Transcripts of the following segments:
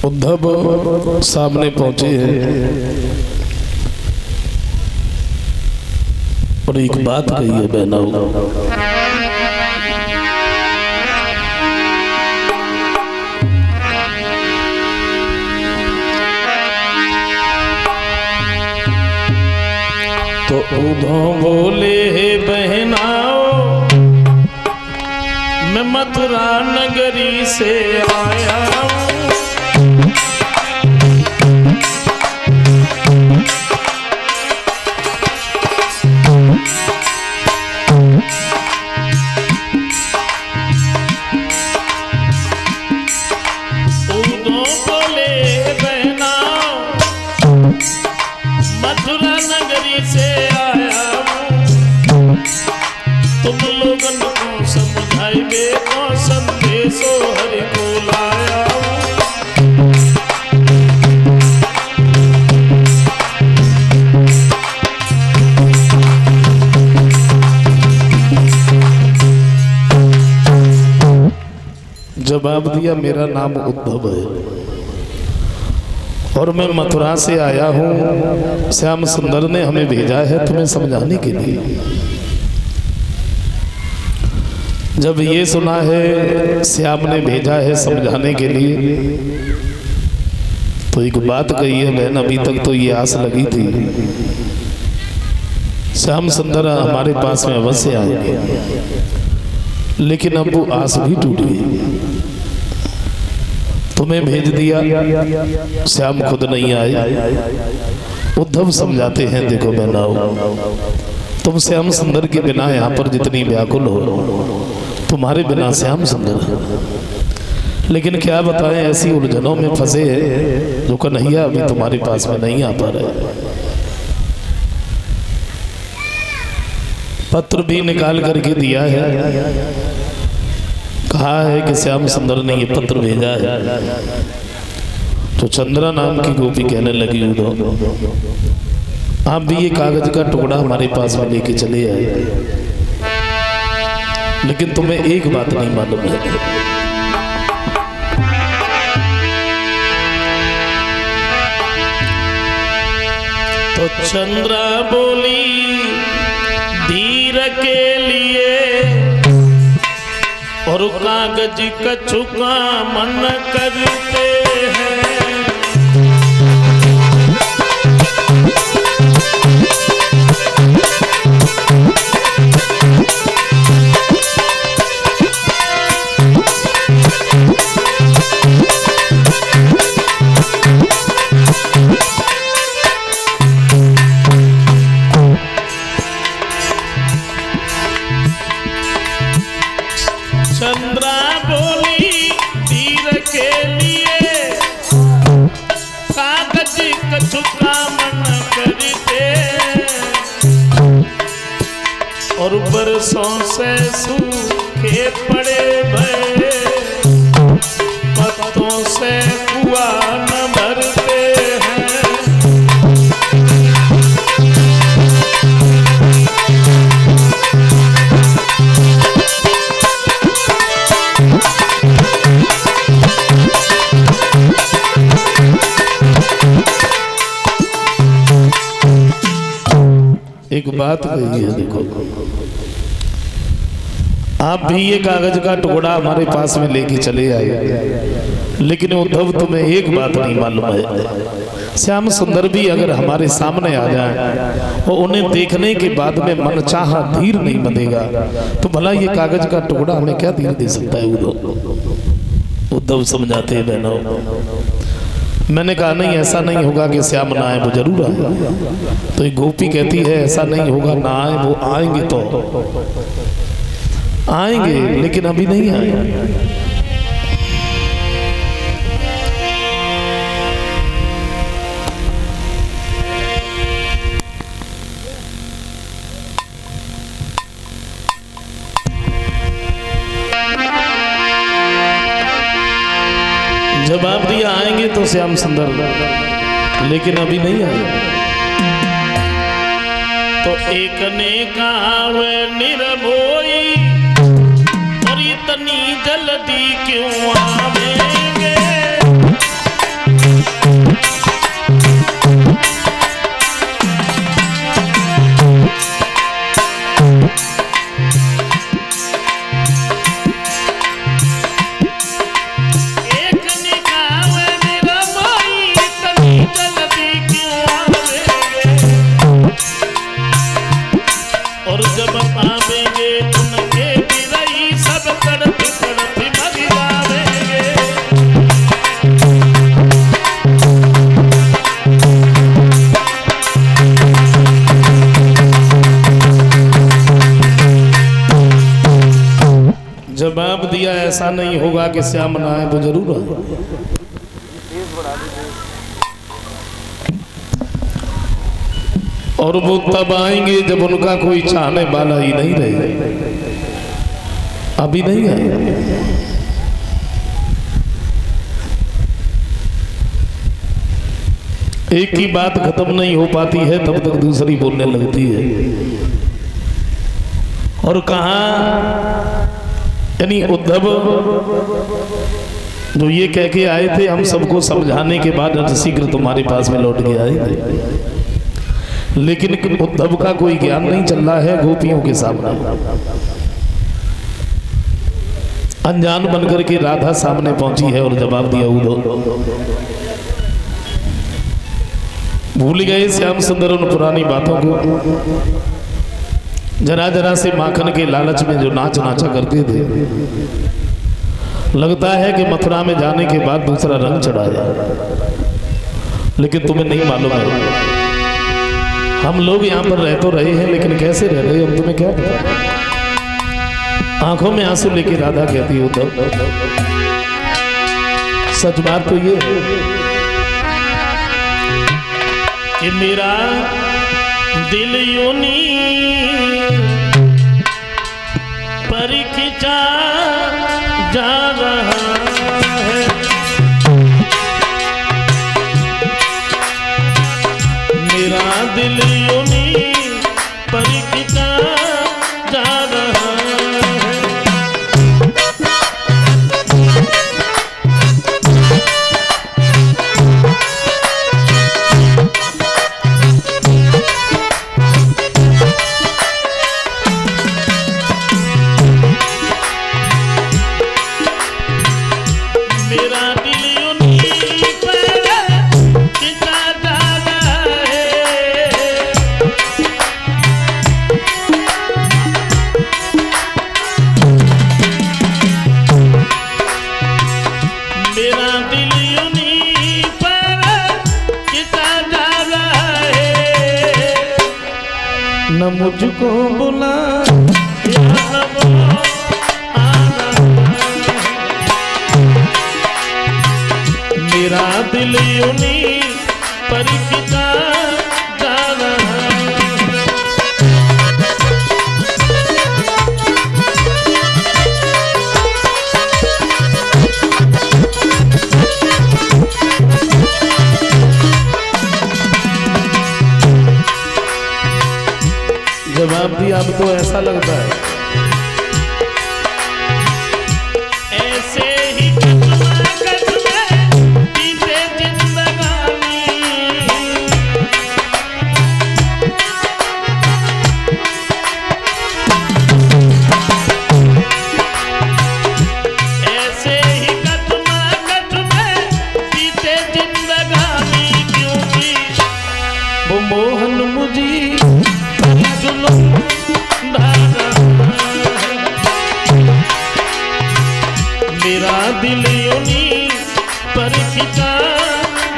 उद्धव सामने पहुंचे हैं और एक बात कही है बहनाओं, तो उद्धव बोले बहनाओ मैं मथुरा नगरी से आया हूँ। जवाब दिया मेरा नाम उद्धव है और मैं मथुरा से आया हूँ। श्याम सुंदर ने हमें भेजा है तुम्हें समझाने के लिए। जब ये सुना है श्याम ने भेजा है समझाने के लिए, तो एक बात कही है बहन, अभी तक तो ये आस लगी थी श्याम सुंदर हमारे पास में अवश्य आएंगे, लेकिन अब वो आस भी टूट गई। तुम्हें भेज दिया, श्याम खुद नहीं आए। उद्धव समझाते हैं देखो बहनाओ, तुम श्याम सुंदर के बिना यहाँ पर जितनी व्याकुल हो, तुम्हारे बिना श्याम सुंदर है। लेकिन क्या बताएं, ऐसी उलझनों में फंसे हैं जो कन्हैया अभी तुम्हारे पास में नहीं आ पा रहे। पत्र भी निकाल करके दिया है, कहा है कि श्याम सुंदर ने ये पत्र भेजा है। तो चंद्रा नाम की गोपी कहने लगी उद्धव आप भी ये कागज का टुकड़ा हमारे पास में लेके चले आए, लेकिन तुम्हें एक बात नहीं मालूम है। तो चंद्रा बोली धीर के लिए और कागज कछु मन करते हैं। चंद्रा बोली तीर के लिए कागज कछु मन करते और बरसों से सूखे पड़े भय पत्तों से कुआ न भरते हैं। एक बात कही है देखो, आप भी ये कागज का टुकड़ा हमारे पास में लेके चले आए, लेकिन उद्धव तुम्हें एक बात नहीं मालूम है। श्याम सुंदर भी अगर हमारे सामने आ जाए और उन्हें देखने के बाद में मन चाहा धीर नहीं बंधेगा, तो भला ये कागज का टुकड़ा हमें क्या धीर दे सकता है। उद्धव समझाते हैं बहनों, मैंने कहा नहीं ऐसा नहीं होगा कि श्याम ना आए, वो जरूर आए। तो एक गोपी कहती है ऐसा नहीं होगा, ना आए, वो आएंगे तो आएंगे, लेकिन अभी नहीं आए। जवाब दिया आएंगे तो श्याम सुंदर, लेकिन अभी नहीं आए। तो एक ने कहा वे निर्भोई और इतनी जल्दी क्यों आवेंगे। और जब आवेंगे उनके बिरही सब तड़प तड़प मर जावेंगे। जवाब दिया ऐसा नहीं होगा कि श्याम ना आए, वो जरूर आए। और वो तब आएंगे जब उनका कोई चाहने वाला ही नहीं रहे। अभी नहीं है। एक की बात खत्म नहीं हो पाती है तब तक दूसरी बोलने लगती है। और कहा यानी उद्धव जो ये कह के आए थे हम सबको समझाने के बाद शीघ्र तुम्हारे पास में लौट के आए, लेकिन उद्धव का कोई ज्ञान नहीं चल रहा है गोपियों के सामने। अनजान बनकर के राधा सामने पहुंची है और जवाब दिया उद्धव। भूल गए श्याम सुंदर उन पुरानी बातों को, जरा जरा से माखन के लालच में जो नाच नाचा करते थे। लगता है कि मथुरा में जाने के बाद दूसरा रंग चढ़ाया, लेकिन तुम्हें नहीं मालूम है हम लोग यहाँ पर रह तो रहे हैं लेकिन कैसे रह रहे हम तुम्हें क्या पता। आंखों में आंसू लेके राधा कहती हो तो सच बात तो ये कि मेरा दिल यूनी पर खिंचा जा रहा है। मेरा दिल यूनी पर खिंचा जा रहा है। न मुझको बुला मेरा दिल यूनी पर खिंचा जा रहा है। जवाब दिया अब तो ऐसा लगता है ऐसे ही बीते जिंदगानी। ऐसे ही कट में बीते जिंदगानी, क्योंकि वो मोहन मुझे मेरा दिल यूनी पर खिंचा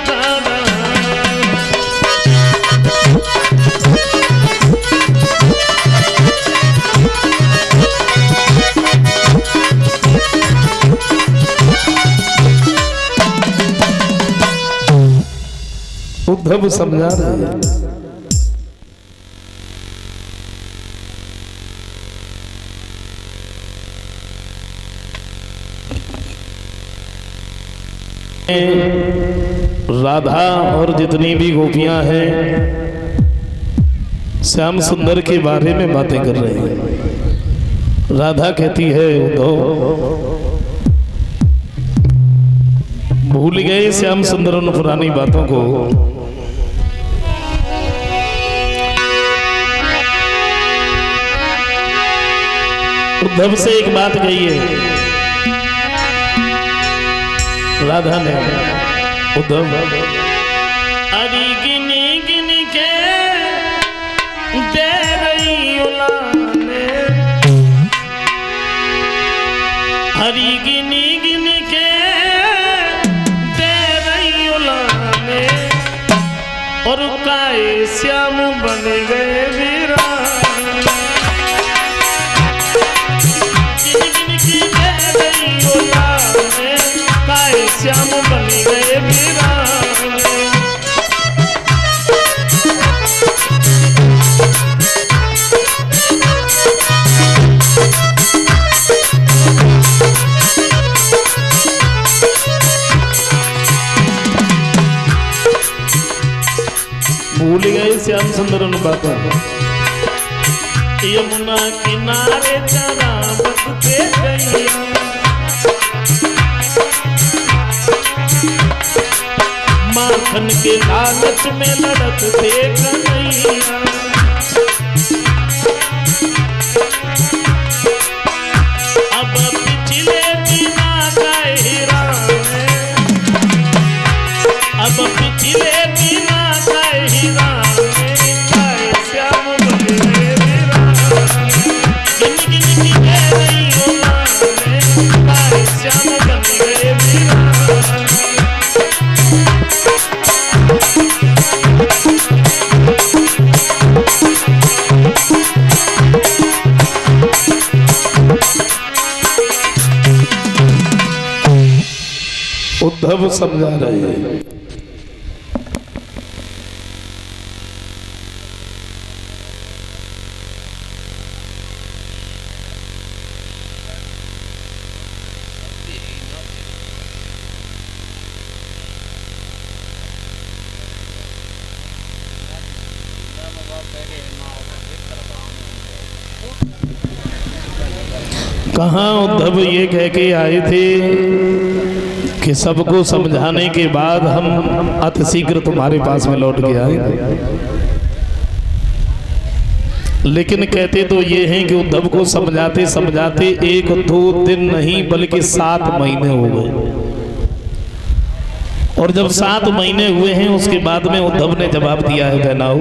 जा रहा है। उद्धव समझा रहे हैं राधा और जितनी भी गोपियां हैं श्याम सुंदर के बारे में बातें कर रही हैं। राधा कहती है उद्धव भूल गए श्याम सुंदर उन पुरानी बातों को। उद्धव से एक बात कही है राधा ने, उद्धव अरे गिनी गिनी के दे रही औलाद हरी गिनी गिनी के दे रही उलाने और काए श्याम बन गए वीरान। गिन गिन के दे रही उलाने काए श्याम बन गए वीरान। भूल गए श्याम सुंदर उन बातों को। यमुना किनारे चरा बसते गैया, माखन के लालच में लड़कते कन्हैया। अब पिछले बिना गए हीराने, अब पिछले बिना हीराने काए श्याम बन गए वीरान। गिन गिन की दे रही उलाने काए श्याम बन गए वीरान। उद्धव समझा रहे हैं। कहाँ उद्धव ये कह के आए थे कि सबको समझाने के बाद हम अतिशीघ्र तुम्हारे पास में लौट के आए, लेकिन कहते तो ये हैं कि उद्धव को समझाते समझाते 1-2 दिन नहीं बल्कि 7 महीने हो गए। और जब 7 महीने हुए हैं उसके बाद में उद्धव ने जवाब दिया है बहनाओ,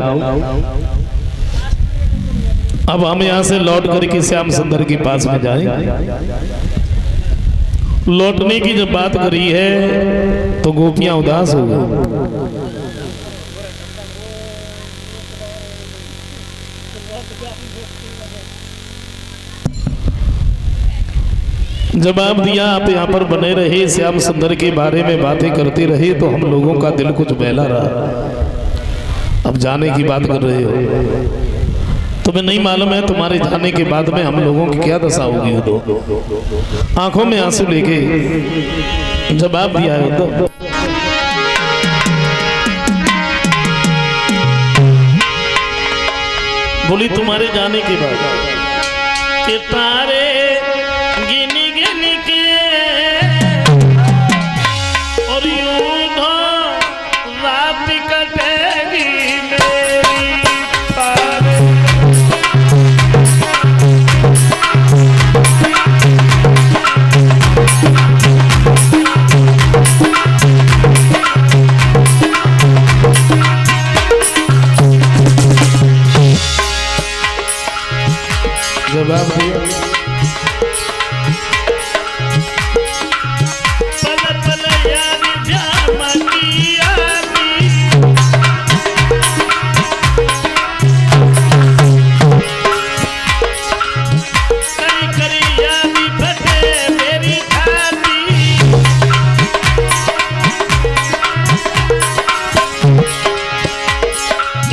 अब हम यहाँ से लौट करके श्याम सुंदर के पास में जाएं। लौटने की जब बात करी है तो गोपियां उदास हो गई। जवाब दिया आप यहाँ पर बने रहे, श्याम सुंदर के बारे में बातें करते रहे तो हम लोगों का दिल कुछ बहला रहा। अब जाने की बात कर रहे हो, तुम्हें नहीं मालूम है तुम्हारे जाने के बाद में हम लोगों की क्या दशा होगी। उद्धव आंखों में आंसू लेके जवाब दिया है उद्धव। बोली तुम्हारे जाने के बाद कि तारे गिनी गिनी के और यूं रात कटेगी मेरी तारे। जवाब दिया पल पल याद जामती यादी, करी करी यादी फटे मेरी छाती।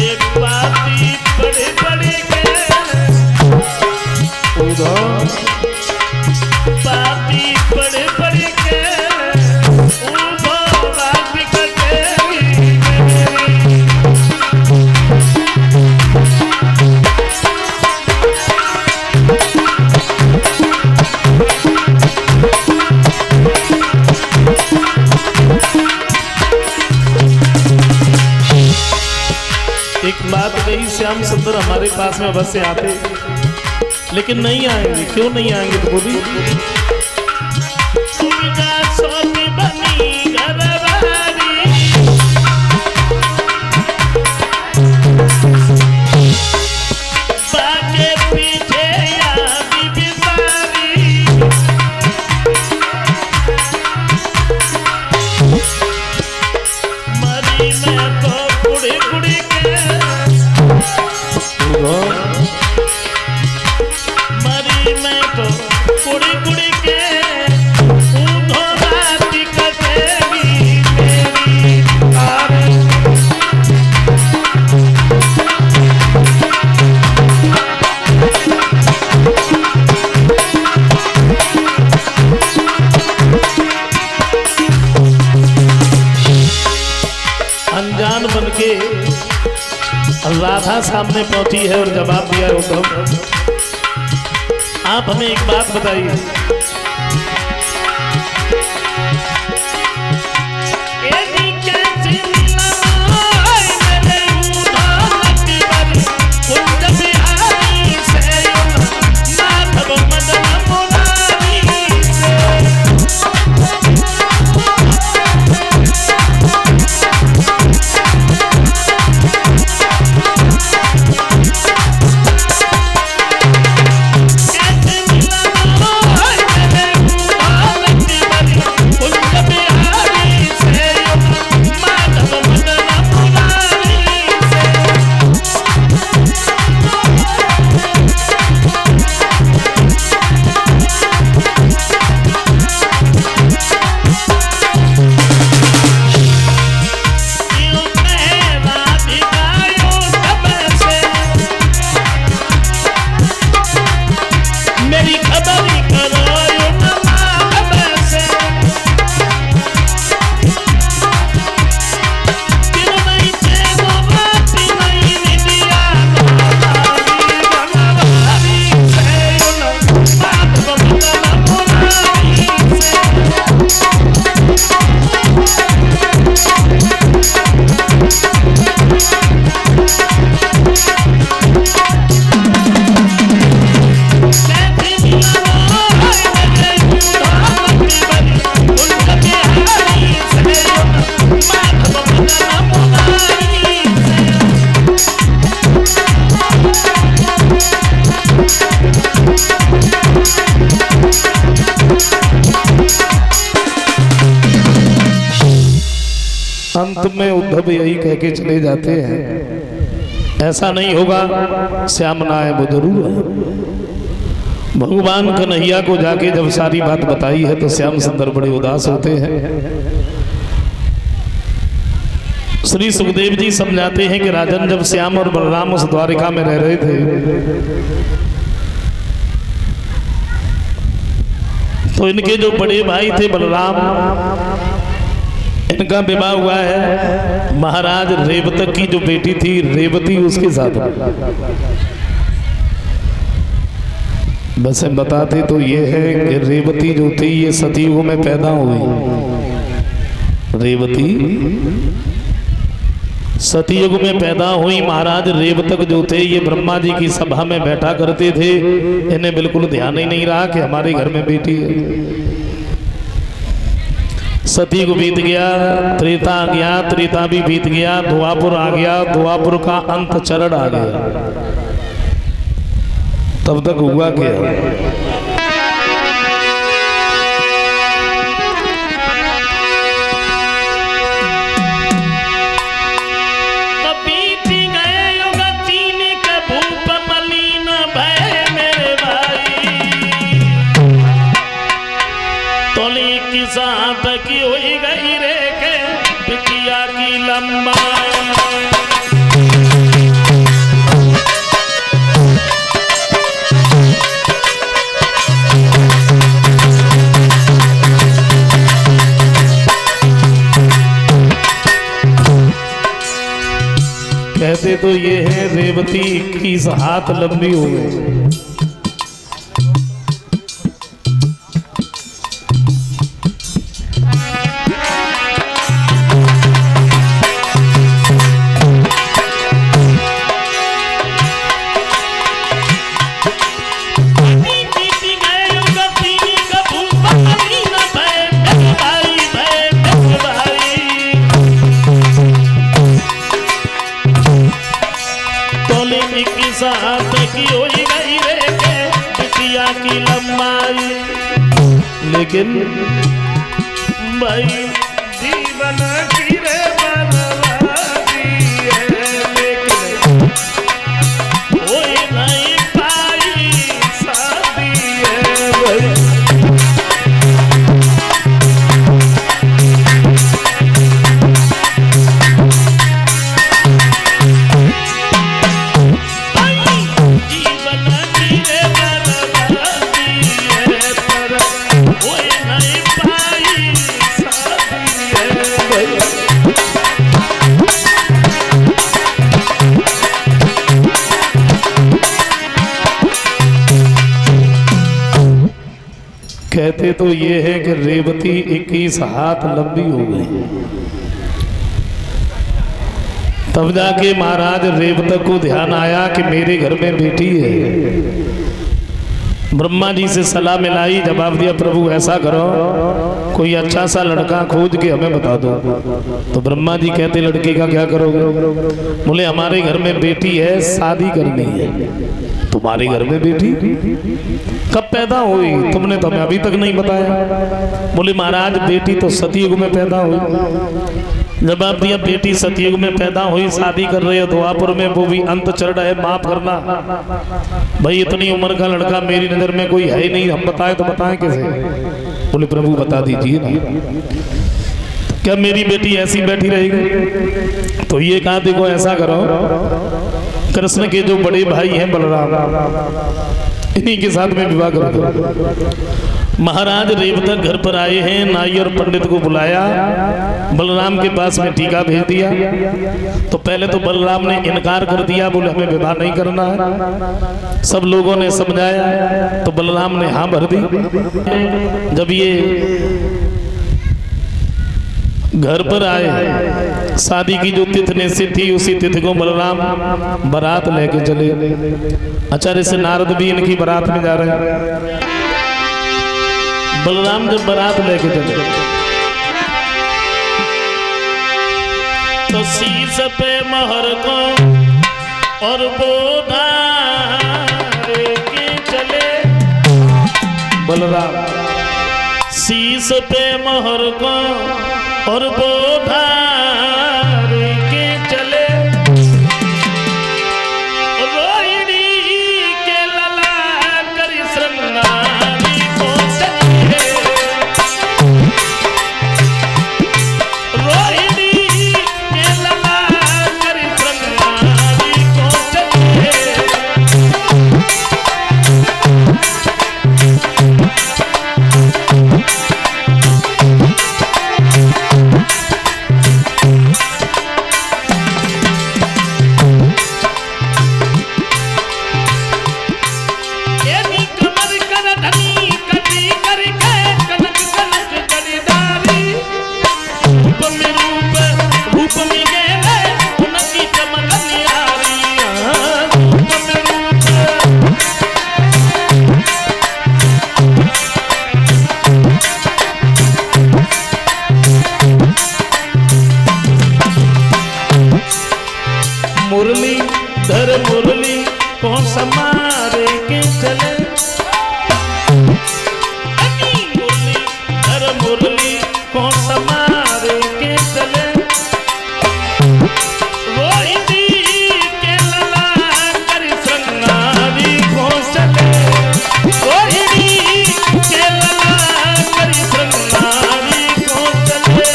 एक बाती बड़े बड़े पापी पड़े पड़े के रात कटेगी मेरी। एक बात कही, श्याम सुंदर हमारे पास में बस से आते लेकिन नहीं आएंगे। क्यों नहीं आएंगे तो बोली बनी घरवाली, बाके पीछे यादी बिसारी। सामने पहुंची है और जवाब दिया उद्धव। आप हमें एक बात बताइए, अंत में उद्धव यही कह के चले जाते हैं, ऐसा नहीं होगा, श्याम ना आए वो जरूर है। भगवान कन्हैया को जाके जब सारी बात बताई है तो श्याम सुंदर बड़े उदास होते हैं। श्री सुखदेव जी समझाते हैं कि राजन, जब श्याम और बलराम उस द्वारिका में रह रहे थे तो इनके जो बड़े भाई थे बलराम, इनका विवाह हुआ है महाराज रेवतक की जो बेटी थी रेवती, उसके साथ। बस बताते तो ये है कि रेवती जो थी ये सतयुग में पैदा हुई। रेवती सतयुग में पैदा हुई। महाराज रेवतक जो थे ये ब्रह्मा जी की सभा में बैठा करते थे। इन्हें बिल्कुल ध्यान ही नहीं रहा कि हमारे घर में बेटी है। सतयुग बीत गया, त्रेता आ गया, त्रेता भी बीत गया, द्वापुर आ गया, द्वापुर का अंत चरण आ गया। तब तक हुआ क्या? की हुई गई रे के बिटिया की लंबाई। कहते तो ये है रेवती 21 हाथ लंबी हो गई। की लंबाई, लेकिन भाई जीवन की रे बनवाई है, लेकिन हो नहीं पाई शादी है भाई। कहते तो ये है कि रेवती 21 हाथ लंबी हो गई। तब जाके महाराज रेवतक को ध्यान आया कि मेरे घर में बेटी है। ब्रह्मा जी से सलाह मिलाई, जवाब दिया प्रभु ऐसा करो कोई अच्छा सा लड़का खोज के हमें बता दो। तो ब्रह्मा जी कहते लड़के का क्या करोगे? बोले हमारे घर में बेटी है, शादी करनी है। तुम्हारे घर में बेटी कब पैदा हुई? तुमने तो हमें अभी तक नहीं बताया। बोले महाराज बेटी तो सतयुग में पैदा हुई। जवाब दिया बेटी सतयुग में पैदा हुई, शादी कर रहे हो द्वापर में, वो भी अंत चढ़ रहे, माफ करना भाई इतनी उम्र का लड़का मेरी नजर में कोई है ही नहीं, हम बताएं तो बताएं कैसे? बोले प्रभु बता दीजिए ना, क्या मेरी बेटी ऐसी बैठी रहेगी? तो ये कहा देखो ऐसा करो, कृष्ण के जो बड़े भाई हैं बलराम, इन्हीं के साथ में विवाह कर दो। महाराज रेवतक घर पर आए हैं, नाई और पंडित को बुलाया, बलराम के पास में टीका भेज दिया। तो पहले तो बलराम ने इनकार कर दिया, बोले हमें विवाह नहीं करना है। सब लोगों ने समझाया तो बलराम ने हाँ भर दी। जब ये घर पर आए, शादी की जो तिथि निश्चित थी उसी तिथि को बलराम बारात लेके चले। आचार्य से नारद भी इनकी बारात में जा रहे हैं। बलराम जब बारात लेके चले तो शीश पे महर को और बोधा के चले। बलराम शीश पे महर को और बोधा के चले। रोहिणी के लला कर श्रृंगारी को चले। रोहिणी के लला कर श्रृंगारी को चले। मुरली धर मुरली कौन समारे के चले। मुरली धर मुरली कौन समारे के चले। रोहिणी के लला कर श्रृंगारी को चले। रोहिणी के लला कर श्रृंगारी को चले।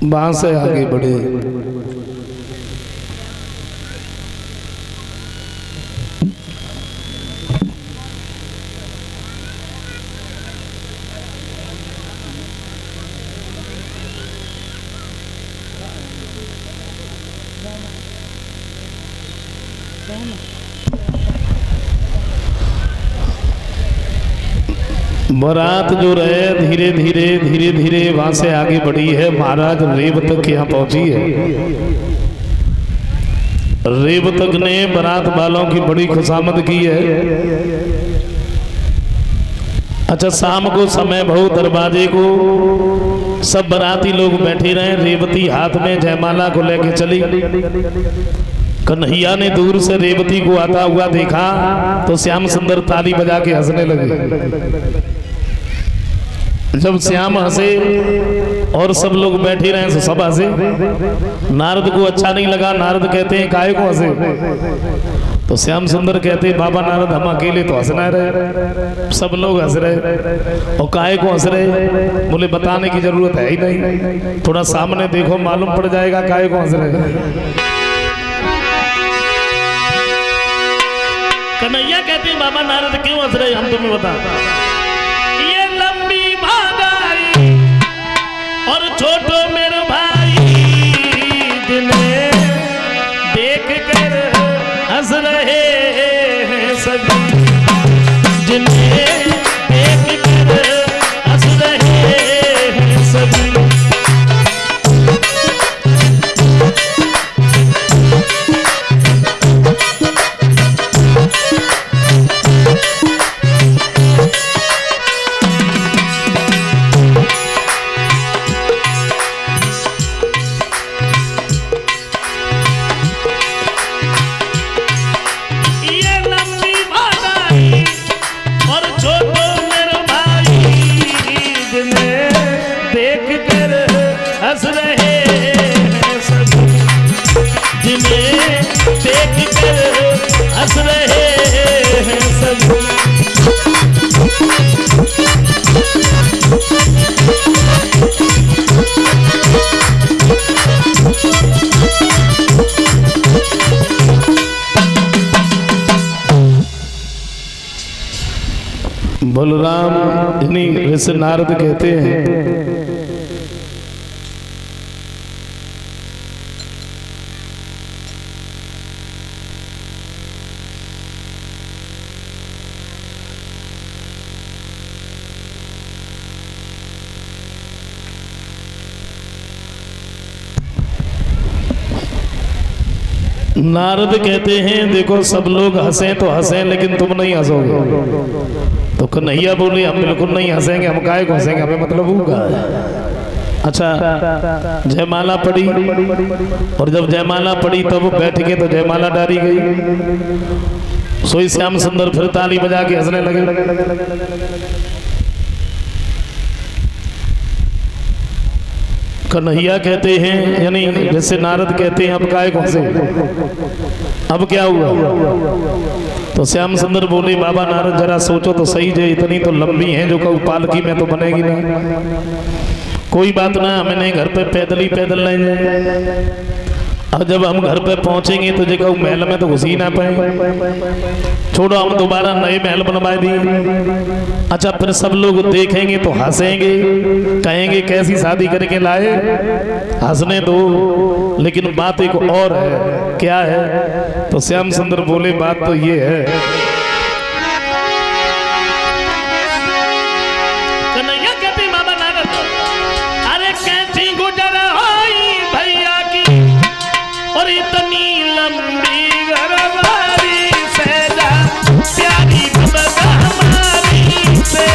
वहां से आगे बढ़े। बारात जो रहे धीरे धीरे वहां से आगे बढ़ी है। महाराज रेवतक यहाँ पहुंची है। रेवतक ने बारात वालों की बड़ी खुशामद की है। अच्छा शाम को समय बहु दरवाजे को सब बाराती लोग बैठे रहे। रेवती हाथ में जयमाला को लेके चली। कन्हैया ने दूर से रेवती को आता हुआ देखा तो श्याम सुंदर ताली बजा के हंसने लगे। जब श्याम हंसे और सब लोग बैठे रहे तो सब हंसे। नारद को अच्छा नहीं लगा। नारद कहते हैं काहे को हंसे? तो श्याम सुंदर कहते हैं बाबा नारद हम अकेले तो हंस ना रहे, सब लोग हंस रहे। और काहे को हंस रहे? बोले बताने की जरूरत है ही नहीं, थोड़ा सामने देखो मालूम पड़ जाएगा काहे को हंस रहे। कन्हैया कहते हैं बाबा नारद क्यों हंस रहे हम तुम्हें बता। ये लंबी भागाई छोटो मेरे भाई जिन्हें देख कर हंस रहे हैं सभी, जिन्हें देख कर हंस रहे हैं सभी। हंस रहे हैं सभी, जिन्हें देख कर हंस रहे हैं सभी। बलराम इन्हीं जैसे नारद कहते हैं नारद कहते हैं देखो सब लोग हंसे तो हंसे लेकिन तुम नहीं हंसोगे। तो कन्हैया बोले हम बिल्कुल नहीं हंसेंगे, हम काहे को हंसेंगे, हमें मतलब होगा। अच्छा जयमाला पड़ी और जब जयमाला पड़ी तब बैठ के तो जयमाला डाली गई। सोई श्याम सुंदर फिर ताली बजा के हंसने लगे। कन्हैया कहते हैं यानी जैसे नारद कहते हैं अब काहे को हंसे, अब क्या हुआ। तो श्याम सुंदर बोले बाबा नारद जरा सोचो तो सही, जे इतनी तो लंबी है जो कहूँ पालकी में तो बनेगी ना। कोई बात ना, हमें नहीं घर पे पैदल ही पैदल ले जाए। अब जब हम घर पे पहुंचेंगे तो जो कहूँ महल में तो घुस ही ना पाए, छोड़ो हम दोबारा नए महल बनवा दिए। अच्छा फिर सब लोग देखेंगे तो हंसेंगे, कहेंगे कैसी शादी करके लाए, हंसने दो। लेकिन बात एक और है, क्या है। तो श्याम सुंदर बोले बात तो ये है, कन्हैया कहते बाबा नारद अरे कैसी गुजर होई भैया की और इतनी लंबी घरवारी सैला प्यारी बबा हमारी से।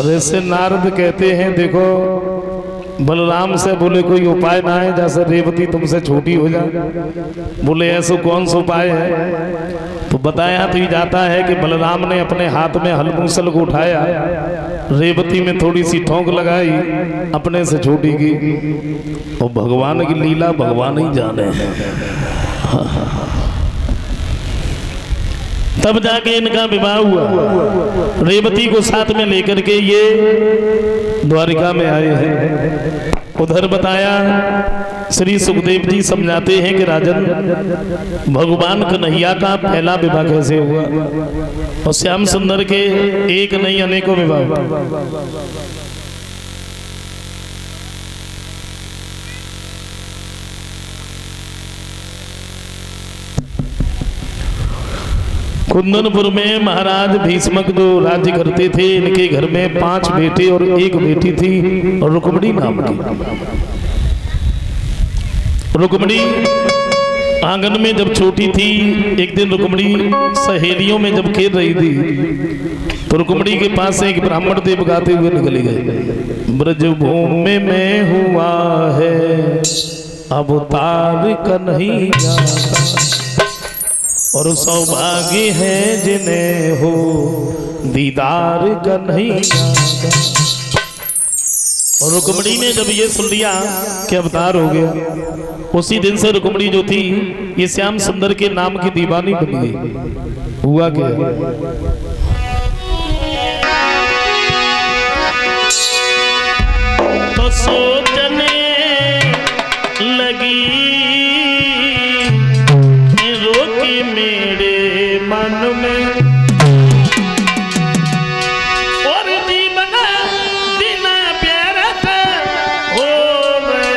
जैसे नारद कहते हैं देखो बलराम से बोले कोई उपाय ना है जैसे रेवती तुमसे छोटी हो जाए। बोले ऐसा कौन सा उपाय है। तो बताया तो ये जाता है कि बलराम ने अपने हाथ में हलमूसल को उठाया, रेवती में थोड़ी सी ठोंक लगाई, अपने से छोटी की। और भगवान की लीला भगवान ही जाने। तब जाके इनका विवाह हुआ। रेवती को साथ में लेकर के ये द्वारिका में आए हैं। उधर बताया श्री सुखदेव जी समझाते हैं कि राजन, भगवान कन्हैया का पहला विवाह कैसे हुआ, और श्याम सुंदर के एक नहीं अनेकों विवाह हुआ। कुंदनपुर में महाराज भीष्मक जो राज्य करते थे, इनके घर में 5 बेटे और 1 बेटी थी, और रुक्मिणी नाम की। रुक्मिणी आंगन में जब छोटी थी, एक दिन रुक्मिणी सहेलियों में जब खेल रही थी, तो रुक्मिणी के पास से एक ब्राह्मण देव गाते हुए निकल गए। ब्रजभूमि में हुआ है अवतार कन्हैया, और सौभाग्य है जिन्हें हो दीदार कन्हैया। और रुक्मिणी ने जब ये सुन लिया कि अवतार हो गया, उसी दिन से रुक्मिणी जो थी ये श्याम सुंदर के नाम की दीवानी बन गई। हुआ क्या? तो सोचने लगी रोकी मेरे मन में, और जीवन दिन व्यर्थ हो रहे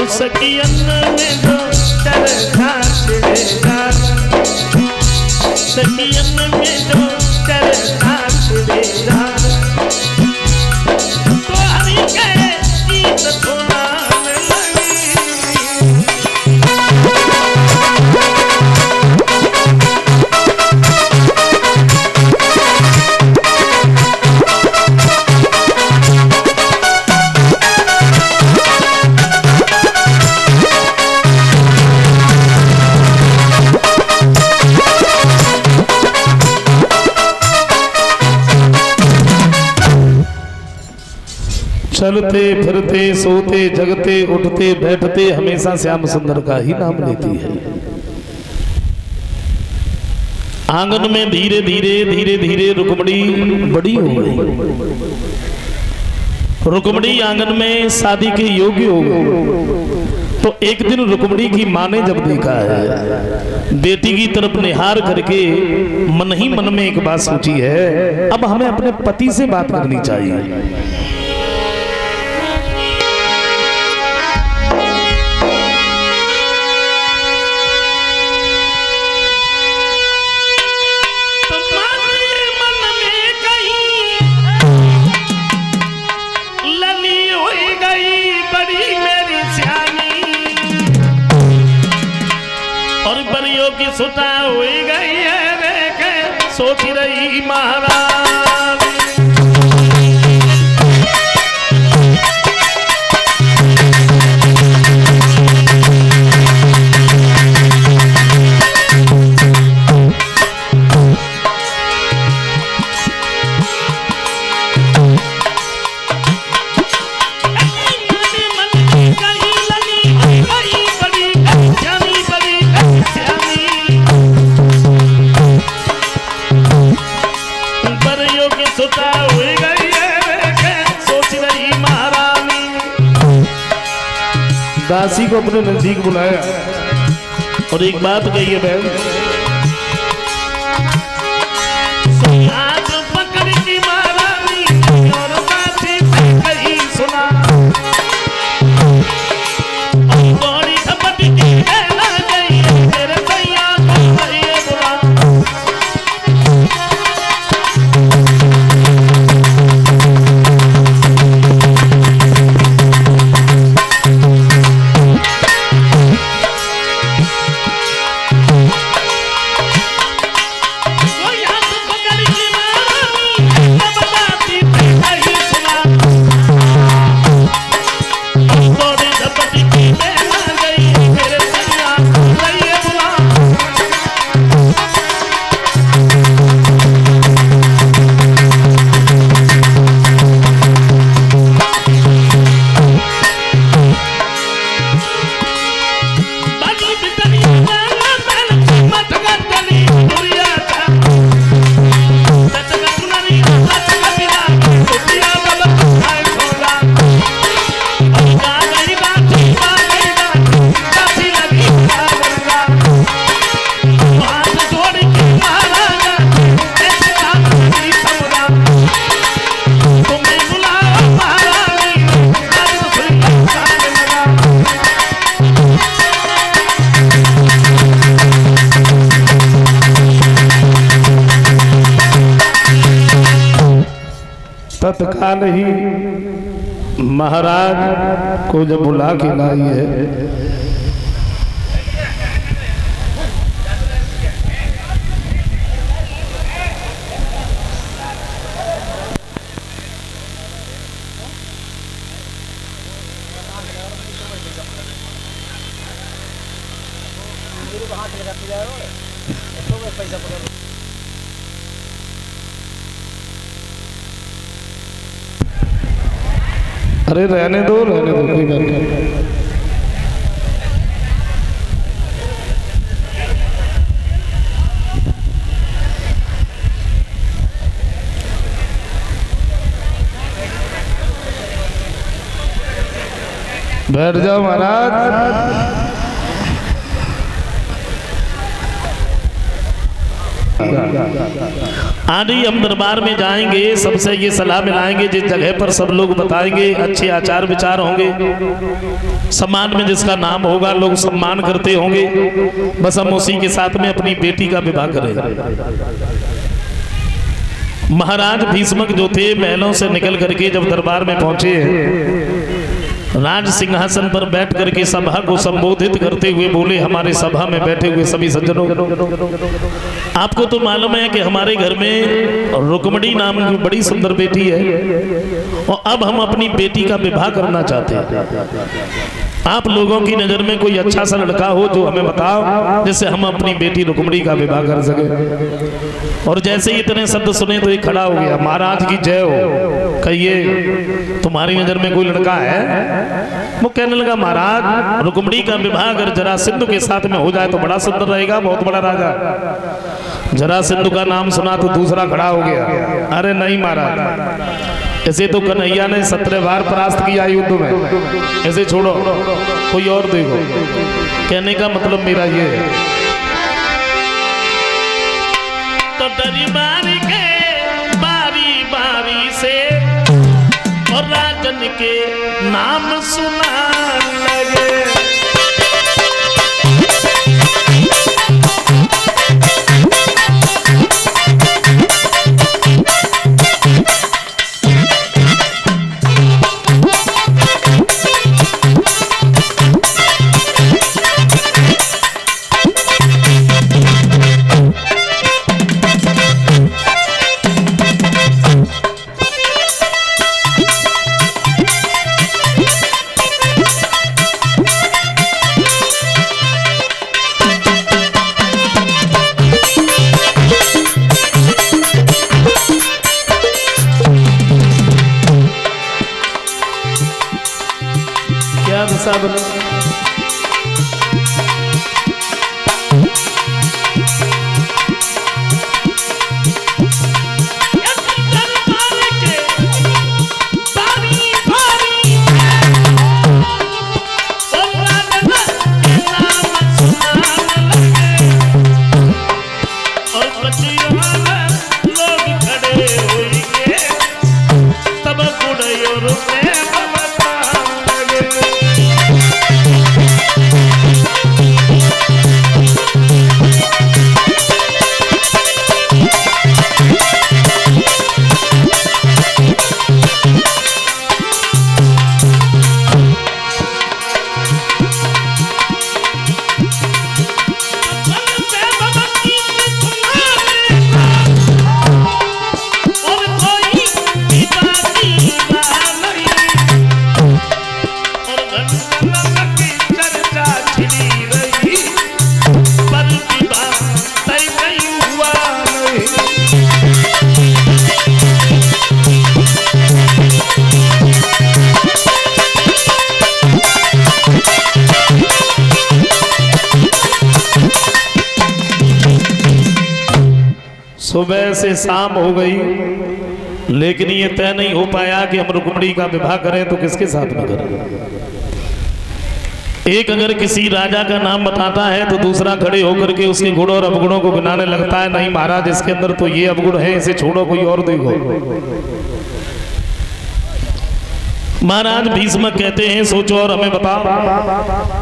सखियन में जो चरखा छिड़ेगा, सखियन में जो चरखा छिड़ेगा, तो हरि के गीत सुनाने लगी। चलते फिरते सोते जगते उठते बैठते हमेशा श्याम सुंदर का ही नाम लेती है। आंगन में धीरे धीरे रुक्मिणी बड़ी हो गई। रुक्मिणी आंगन में शादी के योग्य हो गई, तो एक दिन रुक्मिणी की माँ ने जब देखा है, बेटी की तरफ निहार करके मन ही मन में एक बात सोची है, अब हमें अपने पति से बात करनी चाहिए। की सुता हुई गई है देखे सोच रही महाराज। दासी को अपने नजदीक बुलाया और एक बात कही है बहन, पकड़ की महारानी और दासी कही सुना, बड़ी झपट की कहना गई तेरे भैया को ये बुला। तत्काल ही महाराज को जब बुला के लाई है, अरे रहने दो कोई बात नहीं। बैठ जाओ महाराज। आदि हम दरबार में जाएंगे, सबसे ये सलाह मिलाएंगे, जिस जगह पर सब लोग बताएंगे अच्छे आचार विचार होंगे, सम्मान में जिसका नाम होगा लोग सम्मान करते होंगे, बस हम उसी के साथ में अपनी बेटी का विवाह करें। महाराज भीष्मक जो थे महलों से निकल करके जब दरबार में पहुंचे, राज सिंहासन पर बैठ करके सभा को संबोधित करते हुए बोले, हमारे सभा में बैठे हुए सभी सज्जनों, आपको तो मालूम है कि हमारे घर में रुक्मिणी नाम की बड़ी सुंदर बेटी है और अब हम अपनी बेटी का विवाह करना चाहते हैं। आप लोगों की नजर में कोई अच्छा सा लड़का हो जो हमें बताओ, जिससे हम अपनी बेटी रुक्मिणी का विवाह कर सके। और जैसे ही इतने शब्द सुने तो ये खड़ा हो गया, महाराज की जय हो, कहिए तुम्हारी नजर में कोई लड़का है? वो कहने लगा, महाराज रुक्मिणी का विवाह अगर जरासंध के साथ में हो जाए तो बड़ा सुंदर रहेगा, बहुत बड़ा राजा। जरासंध का नाम सुना तो दूसरा खड़ा हो गया, अरे नहीं महाराज, ऐसे तो कन्हैया ने 17 बार परास्त किया युद्ध में, ऐसे छोड़ो। कोई और देखो। कहने का मतलब मेरा ये है, तो दरबार के बारी बारी से और राजन के नाम सुना लगे। क्या दशा बनी। सुबह से शाम हो गई, लेकिन ये तय नहीं हो पाया कि हम रुक्मिणी का विवाह करें तो किसके साथ में करें। एक अगर किसी राजा का नाम बताता है तो दूसरा खड़े होकर के उसके गुणों और अवगुणों को गिनाने लगता है। नहीं महाराज, इसके अंदर तो ये अवगुण है, इसे छोड़ो, कोई और देखो। महाराज भीष्म कहते हैं सोचो और हमें बताओ।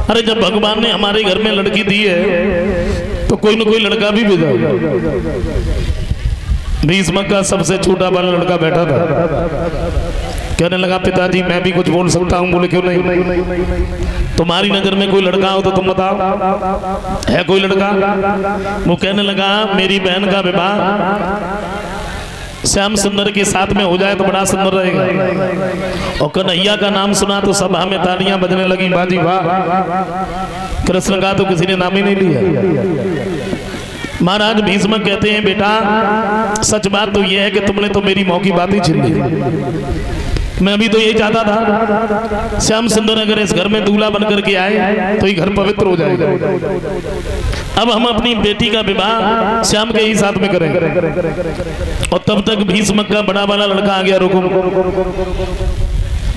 अरे जब भगवान ने हमारे घर में लड़की दी है तो कोई ना कोई लड़का भी भेजा। भीष्म का सबसे छोटा वाला लड़का बैठा था, कहने लगा पिताजी मैं भी कुछ बोल सकता हूँ। बोले क्यों नहीं, तुम्हारी नजर में कोई लड़का हो तो तुम बताओ, है कोई लड़का। वो कहने लगा मेरी बहन का विवाह श्याम सुंदर के साथ में हो जाए तो बड़ा सुंदर रहेगा। और कन्हैया का नाम सुना तो सभा में तालियां बजने लगी, बाजी वाह। कृष्ण का तो किसी ने नाम ही नहीं लिया। महाराज भीष्म कहते हैं बेटा सच बात तो यह है कि तुमने तो मेरी मौकी बात ही छीन ली। मैं भी तो यही चाहता था श्याम सुंदर अगर इस घर में दूल्हा बनकर के आए तो ये घर पवित्र हो जाएगा। अब हम अपनी बेटी का विवाह श्याम के ही साथ में करेंगे। और तब तक भीष्म का बड़ा वाला लड़का आ गया। रुको,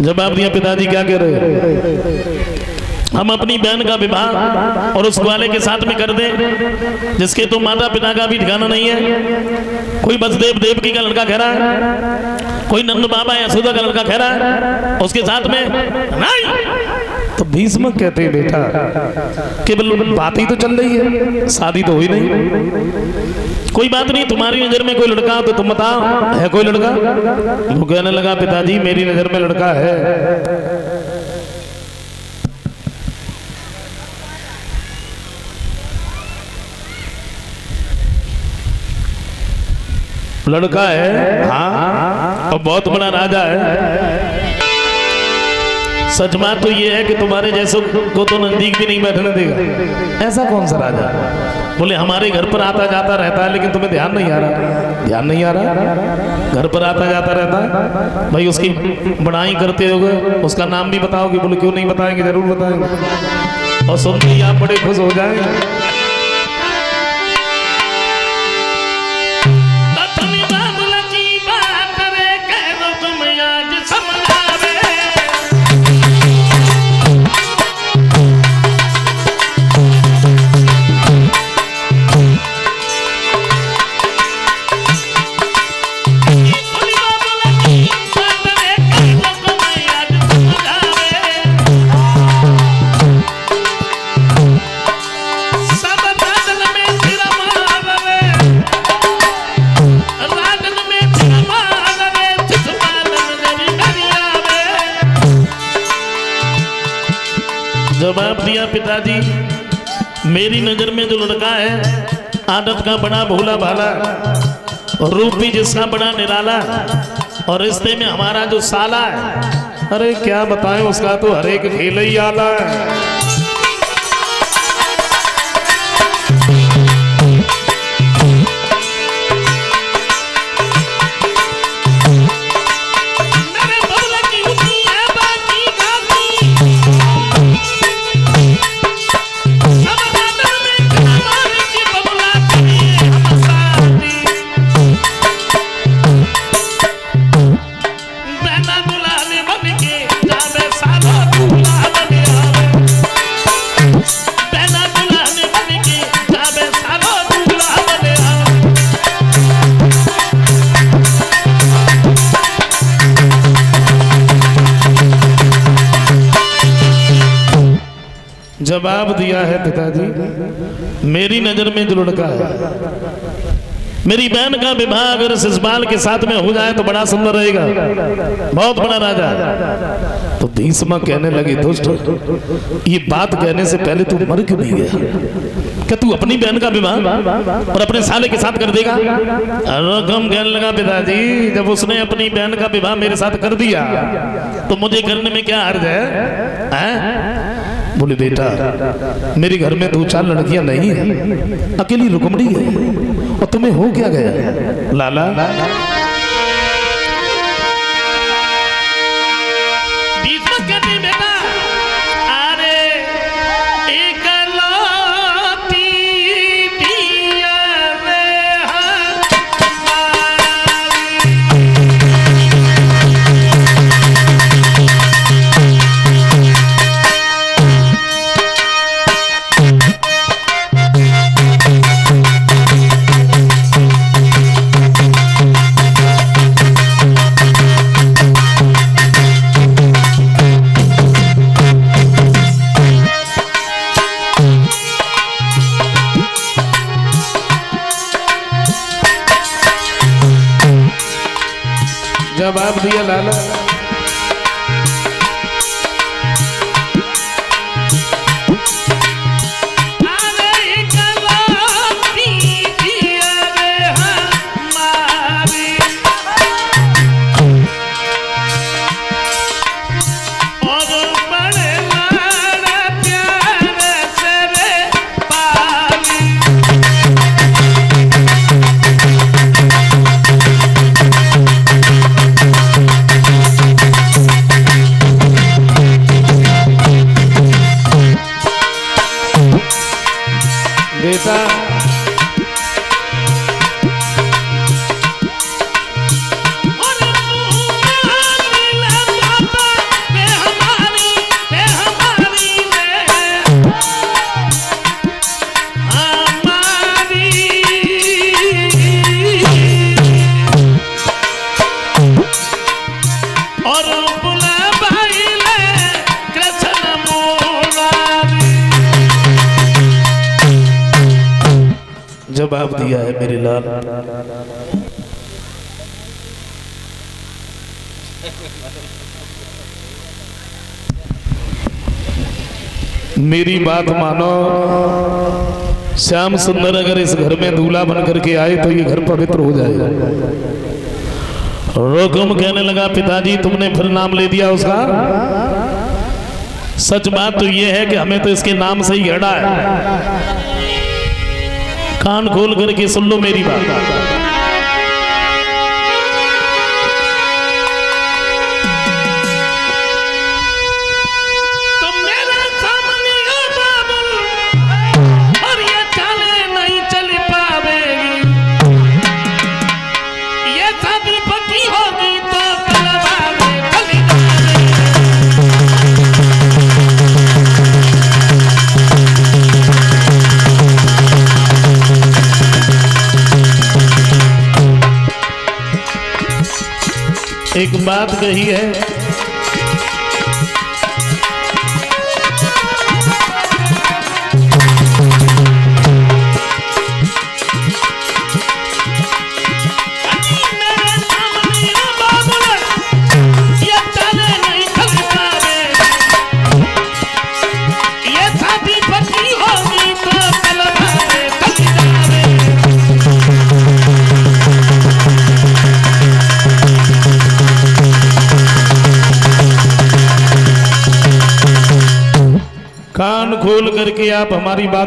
जवाब दिया पिताजी क्या कह रहे। हम अपनी बहन का विवाह और उस वाले के साथ में कर दें जिसके तो माता पिता का भी ठिकाना नहीं है। कोई बसदेव देवकी का लड़का कह रहा है, कोई नंद बाबा यशोदा का लड़का कह रहा है, उसके साथ में नहीं। तो भीष्म कहते हैं बेटा केवल बात ही तो चल रही है, शादी तो हुई नहीं। कोई बात नहीं, तुम्हारी नजर में कोई लड़का हो तो तुम बताओ, है कोई लड़का। वो कहने लगा पिताजी मेरी नजर में लड़का है। लड़का है हाँ, और बहुत बड़ा राजा है। सच बात तो ये है कि तुम्हारे जैसों को तो नजदीक भी नहीं बैठने देगा। ऐसा कौन सा राजा। बोले हमारे घर पर आता जाता रहता है लेकिन तुम्हें ध्यान नहीं आ रहा। ध्यान नहीं आ रहा, घर पर आता जाता रहता है। भाई उसकी बड़ाई करते होगे, उसका नाम भी बताओगे। बोले क्यों नहीं बताएंगे, जरूर बताएंगे। और सुनते ही आप बड़े खुश हो जाएंगे। नजर में जो लड़का है आदत का बड़ा भोला भाला और रूप भी जिसका बड़ा निराला और रिश्ते में हमारा जो साला है, अरे क्या बताएं उसका तो हर एक खेल ही आला है। जवाब दिया है पिताजी, मेरी नजर में जो लड़का है, मेरी बहन का विवाह अगर शिशुपाल के साथ में हो जाए तो बड़ा सुंदर रहेगा, बहुत बड़ा राजा। तो भीष्म कहने लगे दुष्ट, ये बात कहने से पहले तू मर क्यों नहीं गया? क्या तू अपनी बहन का विवाह और अपने साले के साथ कर देगा? रकम कहने लगा पिताजी, जब उसने अपनी बहन का विवाह मेरे साथ कर दिया तो मुझे करने में क्या हर्ज है? बोले बेटा, मेरे घर में 2-4 लड़कियां नहीं है, अकेली रुकमणी है, और तुम्हें हो क्या गया? लाला जवाब दिया लाला, बेटा जवाब दिया है मेरे लाल, मेरी बात मानो, श्याम सुंदर अगर इस घर में दूल्हा बन करके आए तो ये घर पवित्र हो जाएगा। रोकम कहने लगा पिताजी, तुमने फिर नाम ले दिया उसका? सच बात तो ये है कि हमें तो इसके नाम से ही अड़ा है। कान खोल करके सुन लो मेरी बात। तुम मेरे सामने हो बाबुल, और ये चाले नहीं चल पावेगी, ये शादी पक्की होगी तो तलवार चली एक बात कही है, ये शादी पक्की होगी तो खोल करके आप हमारी बात